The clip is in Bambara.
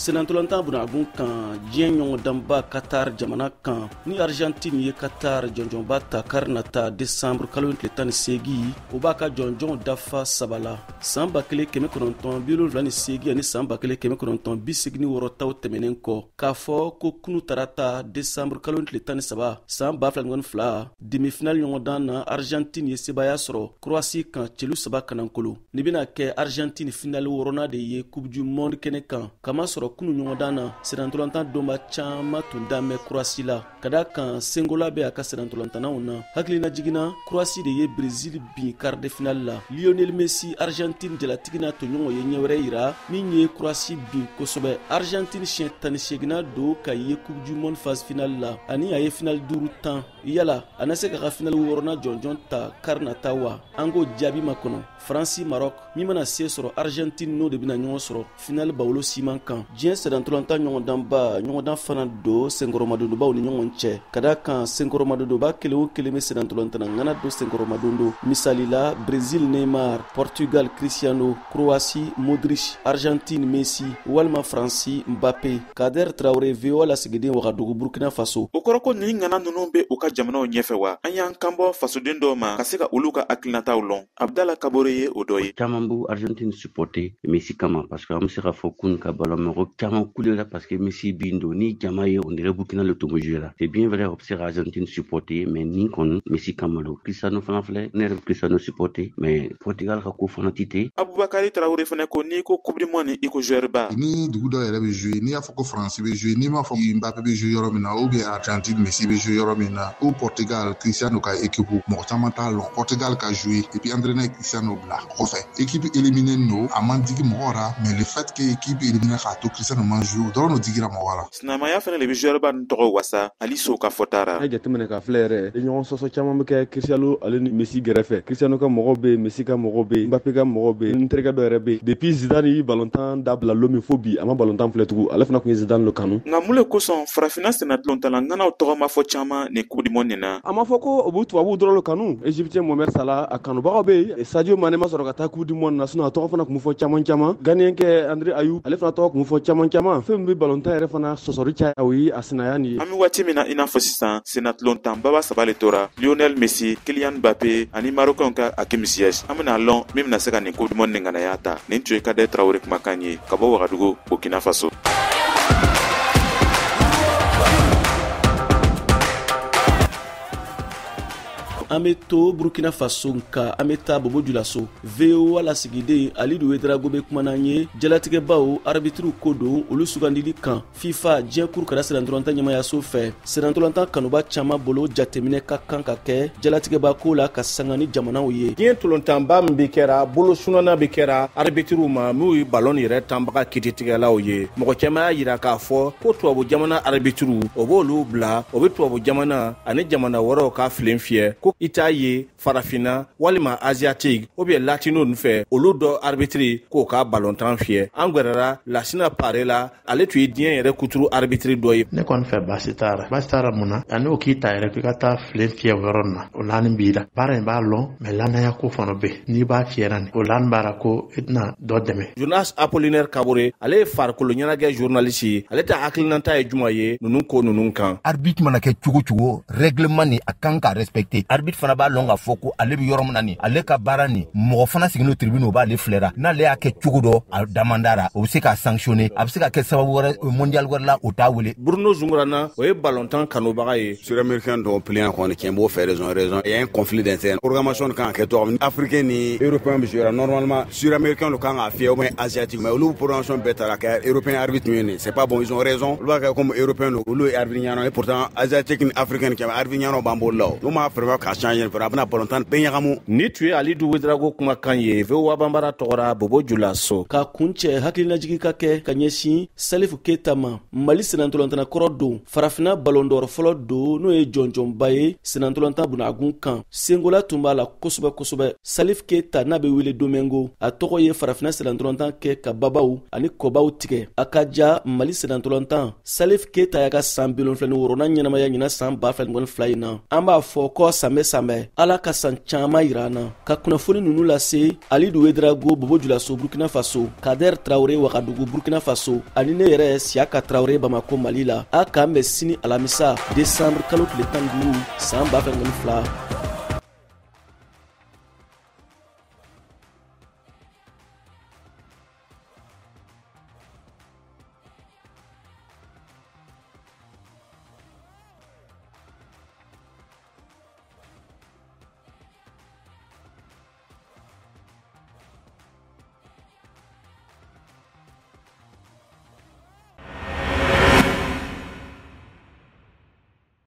senantolanta bunagun kan diɲɛ ɲɔgɔndanba Qatar jamana kan ni Argentine ye Qatar jɔnjɔnba ta karinata décembre kalo tile 18 o b'a ka jɔnjɔnw dafa sabala san 1978 ani san 1986 taw tɛmɛnen kɔ k'a fɔ ko kunu tarata décembre kalo tile 13 san 2002 demi-finale ɲɔgɔndan na Argentine ye sebaya sɔrɔ Croatie kan celu 3 kanankolo ni bɛna kɛ Argentine finale wɔrɔnan de ye Coupe du Monde kɛnɛ kan kama sɔrɔ kunu ɲɔgɔndan na senantolantan donba caman tun damɛ Croatie la ka da kan sengola bɛ a ka senantolantanaw na hakilina jiginna Croatie de ye Brésil bin quart de finale la Lionel Messi Argentine jalatigi n'a tɔɲɔgɔnw ye ɲɛ wɛrɛ yira min ye Croatie bin kosɛbɛ Argentine siɲɛ 18 do ka ye Coupe du Monde phase finale la ani a ye finale 5 tan yala a na se ka finale wɔrɔnan jɔnjɔn ta karinata wa an k'o jaabi ma kɔnɔ France Maroc min mana se sɔrɔ Argentine n'o de bɛna ɲɔgɔn sɔrɔ finale bawolo siman kan diɲɛ senantolanta ɲɔgɔndan fana do senkɔrɔmadondobaw ni ɲɔgɔn cɛ ka da kan senkɔrɔmadondoba kelen o kelen bɛ senantolantana ŋana do senkɔrɔmadondo misali la Brésil Neymar, Portugal Cristiano, Croatie Modric, Argentine Messi walima France Mbappé. Kader Traoré VOA lasigiden Wagadugu Burkina Faso. O kɔrɔ ko nin ŋana ninnu bɛ u ka jamanaw ɲɛfɛ wa an y'an kanbɔ fasoden dɔw ma ka se ka olu ka hakilinataw lɔn Abdala Kabore ye o dɔ ye. Caman b'u Argentine supporter Messi kama parce que an bɛ se ka fɔ kun ka ballon mɔgɔ caman kulela parce que Messi bin don ni jama ye on dirait Burkina le tomo jouer la c'est bien vrai on bɛ se ka Argentine supporter mais nin kɔni Messi kama lo Cristiano fana filɛ ne yɛrɛ bɛ Cristiano supporter mais Portugal ka ko fana ti ten. Abubakari Traoré fana ko n'i ko Coupe du Monde i ko joueur ba. Ni dugu dɔ yɛrɛ bɛ jouer n'i y'a fɔ ko France bɛ jouer n'i m'a fɔ Mbappé bɛ jouer yɔrɔ min na ou bien Argentine Messi bɛ jouer yɔrɔ min na ou Portugal Cristiano ka équipe mɔgɔ caman t'a lɔn Portugal ka jouer et puis entraîneur Cristiano bila kɔfɛ équipe éliminée no a man digi mɔgɔ la mais le fait que équipe éliminée k'a to Cristiano man jouer dɔrɔn no digira mɔgɔ la. Sinamaya fana de bɛ joueur ba nin tɔgɔ wasa Ali Sow ka fɔtara. A jateminɛ ka filɛ yɛrɛ ɲɔgɔn sɔsɔ caman bɛ kɛ Cristiano ale ni Messi gɛrɛfɛ Cristiano ka mɔgɔ bɛ Messi ka mɔgɔ bɛ Mbappé ka mɔgɔ bɛ n terikɛ dɔ yɛrɛ bɛ depuis Zidane yi ballontan dabila lomi fo bi a ma ballontan filɛ tugun ale fana kun ye Zidane lo kanu. Nka mun le kosɔn farafinna senatolantala ŋanaw tɔgɔ ma fɔ caman ni Coupe du Monde nin na. A ma fɔ ko o b'u tubabuw dɔrɔn lo kanu Égyptien Mohamed Salah a kanubagaw bɛ yen Sadio Mané ma sɔrɔ ka taa Coupe du Monde na sinon a tɔgɔ fana kun bɛ fɔ caman Ghanéen kɛ André Ayew ale fana tɔgɔ kun bɛ fɔ caman fɛn min bɛ ballontan yɛrɛ fana sɔsɔri caya o ye a sinaya nin ye. An bɛ waati min na i n'a fɔ sisan senatolontan baba saba le tora Lionel Messi, Kylian Mbappé ani Marocain ka Hakim Ziyech an bɛna lɔn min bɛna se ka nin Coupe du Monde nin ŋanaya ta nin tun ye Kader Traoré kumakan ye ka bɔ Wagadugu Burkina Faso. An bɛ to Burkina Faso ka an bɛ taa Bobo Julaso VOA lasigiden Alidu Wedrago bɛ kuma n'an ye jalatigɛbaw arbitre ko don olu sugandili kan FIFA diɲɛ kuru ka da senantolanta ɲɛmayaso fɛ senantolanta kanuba caman bolo jateminɛ ka kan ka kɛ jalatigɛba ko la ka sanga ni jamanaw ye. Diɲɛ tolontanba min bɛ kɛra bolo sunana bɛ kɛra arbitre ma n'u ye ballon yɛrɛ tanbaga kititigɛlaw ye mɔgɔ caman y'a jira k'a fɔ ko tubabu jamana arbitre o b'olu bila o bɛ tubabu jamana ani jamana wɛrɛw ka filen fiyɛ ko i t'a ye farafina walima asiatique ou bien latino fɛ olu dɔ arbitre k'o ka ballontan fiyɛ an gwɛrɛra Lasina Pare la ale tun ye diɲɛ yɛrɛ kuturu arbitre dɔ ye. Ne kɔni fɛ baasi t'a mun na ani o k'i ta yɛrɛ k'i ka taa filen fiyɛ o yɔrɔ nin na o laani b'i la baara in b'a lɔn mais lanaya ko fana bɛ n'i b'a fiyɛra nin o laani b'a la ko i tɛna dɔ dɛmɛ. Jonas Apollinaire Kabore ale ye farikolo ɲɛnajɛ journaliste ye ale ta hakilinata ye juma ye ninnu ko ninnu kan. Arbitre mana kɛ cogo cogo règlement ni a kan ka respecter arbitre fana b'a lɔn ka fɔ ko ale bɛ yɔrɔ min na nin ale ka baara nin mɔgɔ fana sigilen no tribune o b'ale filɛra n'ale y'a kɛ cogo dɔ a damandara o bɛ se k'a sanctionner a bɛ se ka kɛ sababu wɛrɛ mondial wɛrɛ la o t'a wele. Bruno Zungurana o ye ballontan kanubaga ye. Sud-américain dɔw pliant kɔni tiɲɛ b'o fɛ raison il y a un conflit d'intérêt programmation kan ka kɛ tɔgɔ min africain ni européen bɛ jouer normalement sud-américain lu kan ka fiyɛ ou bien asiatique mais olu programmation bɛɛ taara kɛ européen arbitre ni c'est pas bon ils ont raison olu b'a kɛ comme européen olu ye arbitre ɲanɔ et pourtant asiatique ni africain kɛmɛ arbitre ɲanɔ b'an bolo la o m'a prévoir ka changer a bɛna ballontan bɛɛ ɲagamu. Ni tun ye Alidu Wedrago kumakan ye VOA Banbara tɔgɔra Bobo Julaso. Ka kuncɛ hakilinajigi ka kɛ ka ɲɛsin Salifu Keita ma Mali senantolantana kɔrɔ don farafina ballon d'or fɔlɔ don n'o ye jɔnjɔnba ye senantolanta bunagun kan sengola tun b'a la kosɛbɛ Salif Keita n'a bɛ wele Domingo a tɔgɔ ye farafina senantolantan kɛ ka babaw ani kɔbaw tigɛ a ka ja Mali senantolantan Salif Keita y'a ka san 76 ɲɛnamaya ɲina san 2022 in na an b'a fɔ kɔ san bɛ sanbɛ ala ka san caaman yira na ka kunnafoni nunu lase alidu wedrago bobo julaso burkina faso kader traoré wagadugu burkina faso ani ne yɛrɛ siaka traoré bamako mali la a k'an bɛ sini alamisa desanburu kalo tile 15 san 2022